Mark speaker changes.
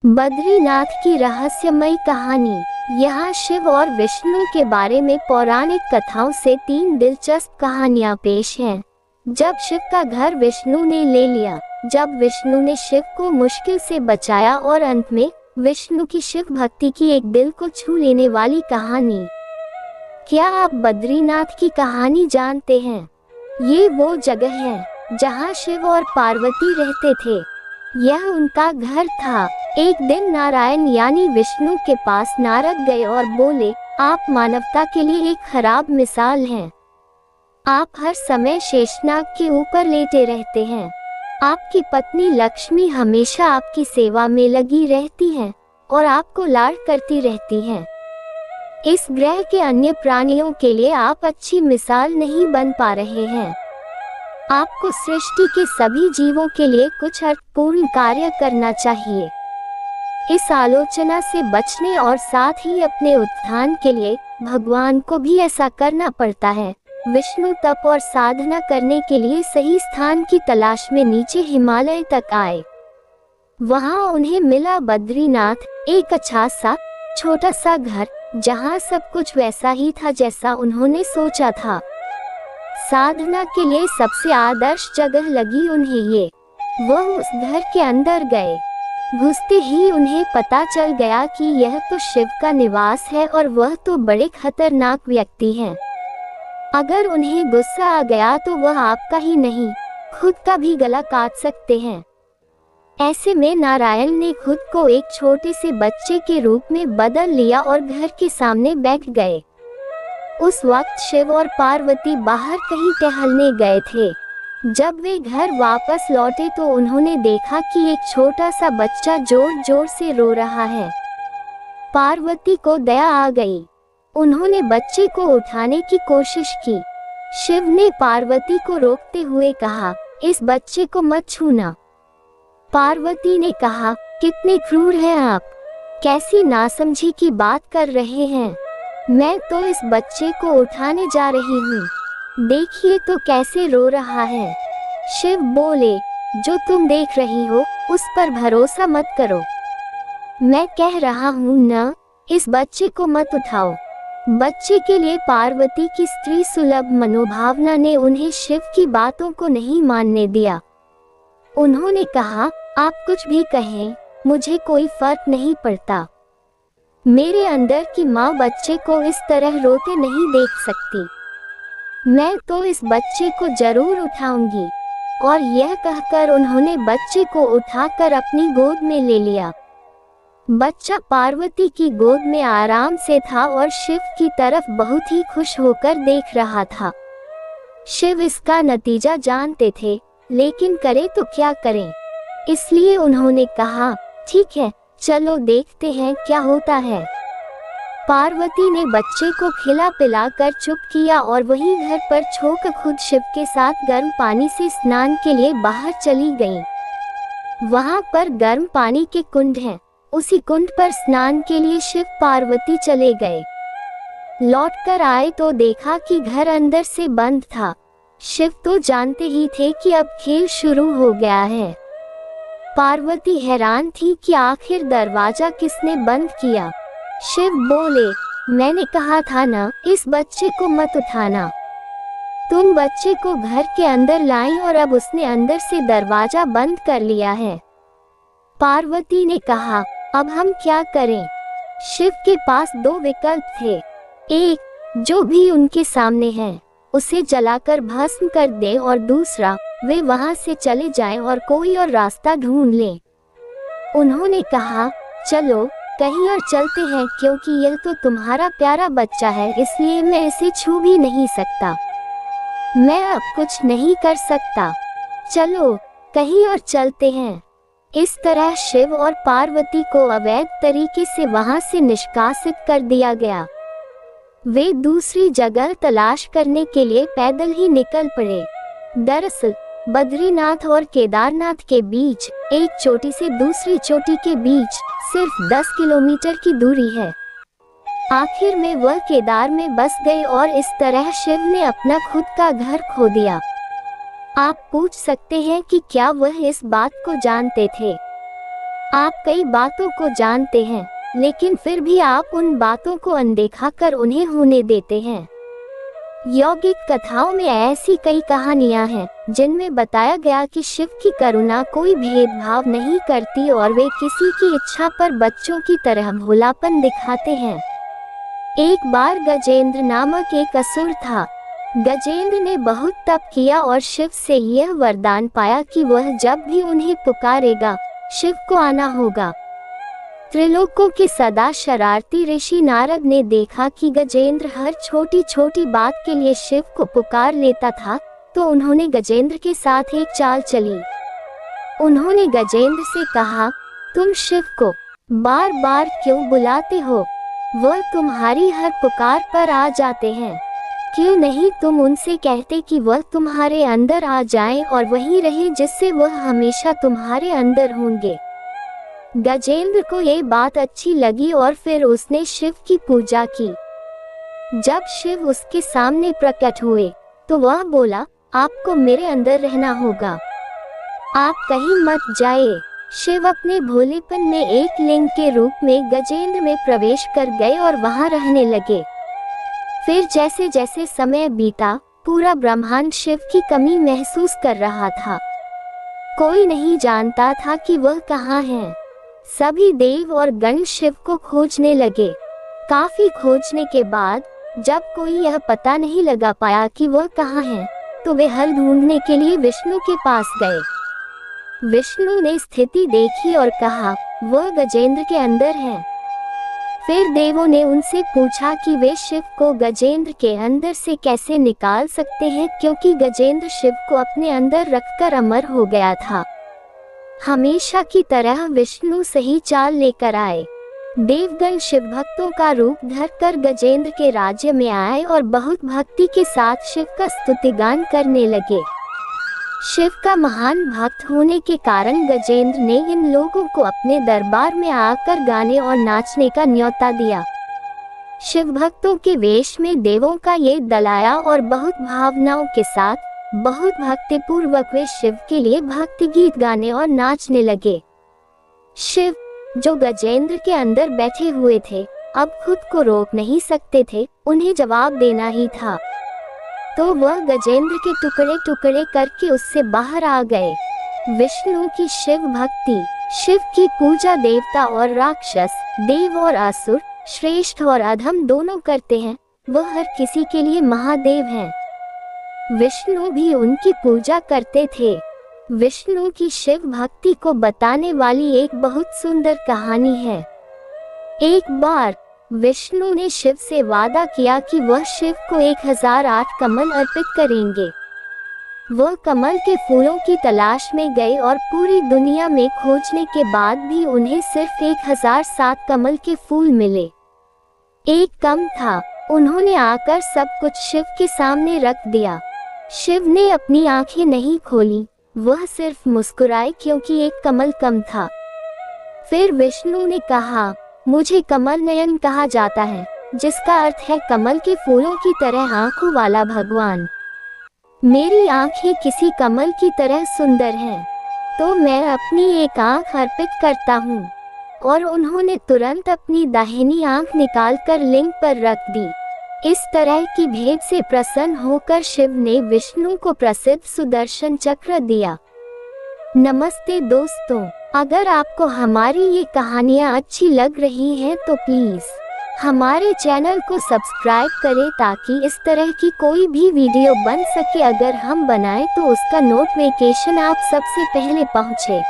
Speaker 1: बद्रीनाथ की रहस्यमयी कहानी। यहाँ शिव और विष्णु के बारे में पौराणिक कथाओं से 3 दिलचस्प कहानियाँ पेश हैं। जब शिव का घर विष्णु ने ले लिया, जब विष्णु ने शिव को मुश्किल से बचाया और अंत में विष्णु की शिव भक्ति की एक दिल को छू लेने वाली कहानी। क्या आप बद्रीनाथ की कहानी जानते हैं? ये वो जगह है जहाँ शिव और पार्वती रहते थे। यह उनका घर था। एक दिन नारायण यानी विष्णु के पास नारद गए और बोले, आप मानवता के लिए एक खराब मिसाल हैं। आप हर समय शेषनाग के ऊपर लेटे रहते हैं। आपकी पत्नी लक्ष्मी हमेशा आपकी सेवा में लगी रहती हैं और आपको लाड करती रहती हैं। इस ग्रह के अन्य प्राणियों के लिए आप अच्छी मिसाल नहीं बन पा रहे हैं। आपको सृष्टि के सभी जीवों के लिए कुछ अर्थपूर्ण कार्य करना चाहिए। इस आलोचना से बचने और साथ ही अपने उत्थान के लिए भगवान को भी ऐसा करना पड़ता है। विष्णु तप और साधना करने के लिए सही स्थान की तलाश में नीचे हिमालय तक आए। वहां उन्हें मिला बद्रीनाथ, एक अच्छा सा छोटा सा घर जहां सब कुछ वैसा ही था जैसा उन्होंने सोचा था। साधना के लिए सबसे आदर्श जगह लगी उन्हें ये। वह उस घर के अंदर गए। घुसते ही उन्हें पता चल गया कि यह तो शिव का निवास है और वह तो बड़े खतरनाक व्यक्ति हैं। अगर उन्हें गुस्सा आ गया तो वह आपका ही नहीं, खुद का भी गला काट सकते हैं। ऐसे में नारायण ने खुद को एक छोटे से बच्चे के रूप में बदल लिया और घर के सामने बैठ गए। उस वक्त शिव और पार्वती बाहर कहीं टहलने गए थे। जब वे घर वापस लौटे तो उन्होंने देखा कि एक छोटा सा बच्चा जोर जोर से रो रहा है। पार्वती को दया आ गई। उन्होंने बच्चे को उठाने की कोशिश की। शिव ने पार्वती को रोकते हुए कहा, इस बच्चे को मत छूना। पार्वती ने कहा, कितने क्रूर हैं आप, कैसी नासमझी की बात कर रहे हैं। मैं तो इस बच्चे को उठाने जा रही हूँ, देखिए तो कैसे रो रहा है। शिव बोले, जो तुम देख रही हो उस पर भरोसा मत करो। मैं कह रहा हूँ ना, इस बच्चे को मत उठाओ। बच्चे के लिए पार्वती की स्त्री सुलभ मनोभावना ने उन्हें शिव की बातों को नहीं मानने दिया। उन्होंने कहा, आप कुछ भी कहें, मुझे कोई फर्क नहीं पड़ता। मेरे अंदर की माँ बच्चे को इस तरह रोते नहीं देख सकती। मैं तो इस बच्चे को जरूर उठाऊंगी। और यह कहकर उन्होंने बच्चे को उठाकर अपनी गोद में ले लिया। बच्चा पार्वती की गोद में आराम से था और शिव की तरफ बहुत ही खुश होकर देख रहा था। शिव इसका नतीजा जानते थे, लेकिन करे तो क्या करें। इसलिए उन्होंने कहा, ठीक है, चलो देखते हैं क्या होता है। पार्वती ने बच्चे को खिला पिलाकर चुप किया और वहीं घर पर छोकर खुद शिव के साथ गर्म पानी से स्नान के लिए बाहर चली गईं। वहां पर गर्म पानी के कुंड हैं। उसी कुंड पर स्नान के लिए शिव पार्वती चले गए। लौटकर आए तो देखा कि घर अंदर से बंद था। शिव तो जानते ही थे कि अब खेल शुरू हो गया है। पार्वती हैरान थी कि आखिर दरवाजा किसने बंद किया। शिव बोले, मैंने कहा था ना, इस बच्चे को मत उठाना। तुम बच्चे को घर के अंदर लाई और अब उसने अंदर से दरवाजा बंद कर लिया है। पार्वती ने कहा, अब हम क्या करें? शिव के पास 2 विकल्प थे। एक, जो भी उनके सामने है उसे जलाकर भस्म कर दे, और दूसरा, वे वहां से चले जाएं और कोई और रास्ता ढूंढ लें। उन्होंने कहा, चलो कहीं और चलते हैं, क्योंकि यह तो तुम्हारा प्यारा बच्चा है, इसलिए मैं इसे छू भी नहीं सकता। मैं अब कुछ नहीं कर सकता। चलो कहीं और चलते हैं। इस तरह शिव और पार्वती को अवैध तरीके से वहां से निष्कासित कर दिया गया। वे दूसरी जगह तलाश करने के लिए पैदल ही निकल पड़े। दरअसल बद्रीनाथ और केदारनाथ के बीच एक चोटी से दूसरी चोटी के बीच सिर्फ 10 किलोमीटर की दूरी है। आखिर में वह केदार में बस गए और इस तरह शिव ने अपना खुद का घर खो दिया। आप पूछ सकते हैं कि क्या वह इस बात को जानते थे? आप कई बातों को जानते हैं, लेकिन फिर भी आप उन बातों को अनदेखा कर उन्हें होने देते हैं। यौगिक कथाओं में ऐसी कई कहानियां हैं जिनमें बताया गया कि शिव की करुणा कोई भेदभाव नहीं करती और वे किसी की इच्छा पर बच्चों की तरह भोलापन दिखाते हैं। एक बार गजेंद्र नामक एक असुर था। गजेंद्र ने बहुत तप किया और शिव से यह वरदान पाया कि वह जब भी उन्हें पुकारेगा, शिव को आना होगा। त्रिलोकों के सदा शरारती ऋषि नारद ने देखा कि गजेंद्र हर छोटी छोटी बात के लिए शिव को पुकार लेता था, तो उन्होंने गजेंद्र के साथ एक चाल चली। उन्होंने गजेंद्र से कहा, तुम शिव को बार बार क्यों बुलाते हो? वह तुम्हारी हर पुकार पर आ जाते हैं। क्यों नहीं तुम उनसे कहते कि वह तुम्हारे अंदर आ जाएं और वहीं रहे, जिससे वह हमेशा तुम्हारे अंदर होंगे। गजेंद्र को ये बात अच्छी लगी और फिर उसने शिव की पूजा की। जब शिव उसके सामने प्रकट हुए तो वह बोला, आपको मेरे अंदर रहना होगा, आप कहीं मत जाए। शिव अपने भोलेपन में एक लिंग के रूप में गजेंद्र में प्रवेश कर गए और वहां रहने लगे। फिर जैसे जैसे समय बीता, पूरा ब्रह्मांड शिव की कमी महसूस कर रहा था। कोई नहीं जानता था कि वह कहाँ है। सभी देव और गण शिव को खोजने लगे। काफी खोजने के बाद जब कोई यह पता नहीं लगा पाया कि वह कहाँ है, तो वे हल ढूंढने के लिए विष्णु के पास गए। विष्णु ने स्थिति देखी और कहा, वह गजेंद्र के अंदर है। फिर देवों ने उनसे पूछा कि वे शिव को गजेंद्र के अंदर से कैसे निकाल सकते हैं, क्योंकि गजेंद्र शिव को अपने अंदर रखकर अमर हो गया था। हमेशा की तरह विष्णु सही चाल लेकर आए। देवगण शिव भक्तों का रूप धरकर गजेंद्र के राज्य में आए और बहुत भक्ति के साथ शिव का स्तुतिगान करने लगे। शिव का महान भक्त होने के कारण गजेंद्र ने इन लोगों को अपने दरबार में आकर गाने और नाचने का न्योता दिया। शिव भक्तों के वेश में देवों का ये दल आया और बहुत भावनाओं के साथ, बहुत भक्तिपूर्वक वे शिव के लिए भक्ति गीत गाने और नाचने लगे। शिव, जो गजेंद्र के अंदर बैठे हुए थे, अब खुद को रोक नहीं सकते थे, उन्हें जवाब देना ही था। तो वह गजेंद्र के टुकड़े टुकड़े करके उससे बाहर आ गए। विष्णु की शिव भक्ति, शिव की पूजा देवता और राक्षस, देव और असुर, श्रेष्ठ और अधम दोनों करते हैं। वह हर किसी के लिए महादेव हैं। विष्णु भी उनकी पूजा करते थे। विष्णु की शिव भक्ति को बताने वाली एक बहुत सुंदर कहानी है। एक बार विष्णु ने शिव से वादा किया कि वह शिव को 1008 कमल अर्पित करेंगे। वह कमल के फूलों की तलाश में गए और पूरी दुनिया में खोजने के बाद भी उन्हें सिर्फ 1007 कमल के फूल मिले। एक कम था। उन्होंने आकर सब कुछ शिव के सामने रख दिया। शिव ने अपनी आंखें नहीं खोली, वह सिर्फ मुस्कुराए क्योंकि एक कमल कम था। फिर विष्णु ने कहा, मुझे कमल नयन कहा जाता है, जिसका अर्थ है कमल के फूलों की तरह आंखों वाला भगवान। मेरी आंखें किसी कमल की तरह सुंदर हैं, तो मैं अपनी एक आंख अर्पित करता हूँ। और उन्होंने तुरंत अपनी दाहिनी आंख निकालकर लिंग पर रख दी। इस तरह की भेंट से प्रसन्न होकर शिव ने विष्णु को प्रसिद्ध सुदर्शन चक्र दिया। नमस्ते दोस्तों, अगर आपको हमारी ये कहानियाँ अच्छी लग रही हैं तो प्लीज़ हमारे चैनल को सब्सक्राइब करें ताकि इस तरह की कोई भी वीडियो बन सके। अगर हम बनाएं तो उसका नोटिफिकेशन आप सबसे पहले पहुँचे।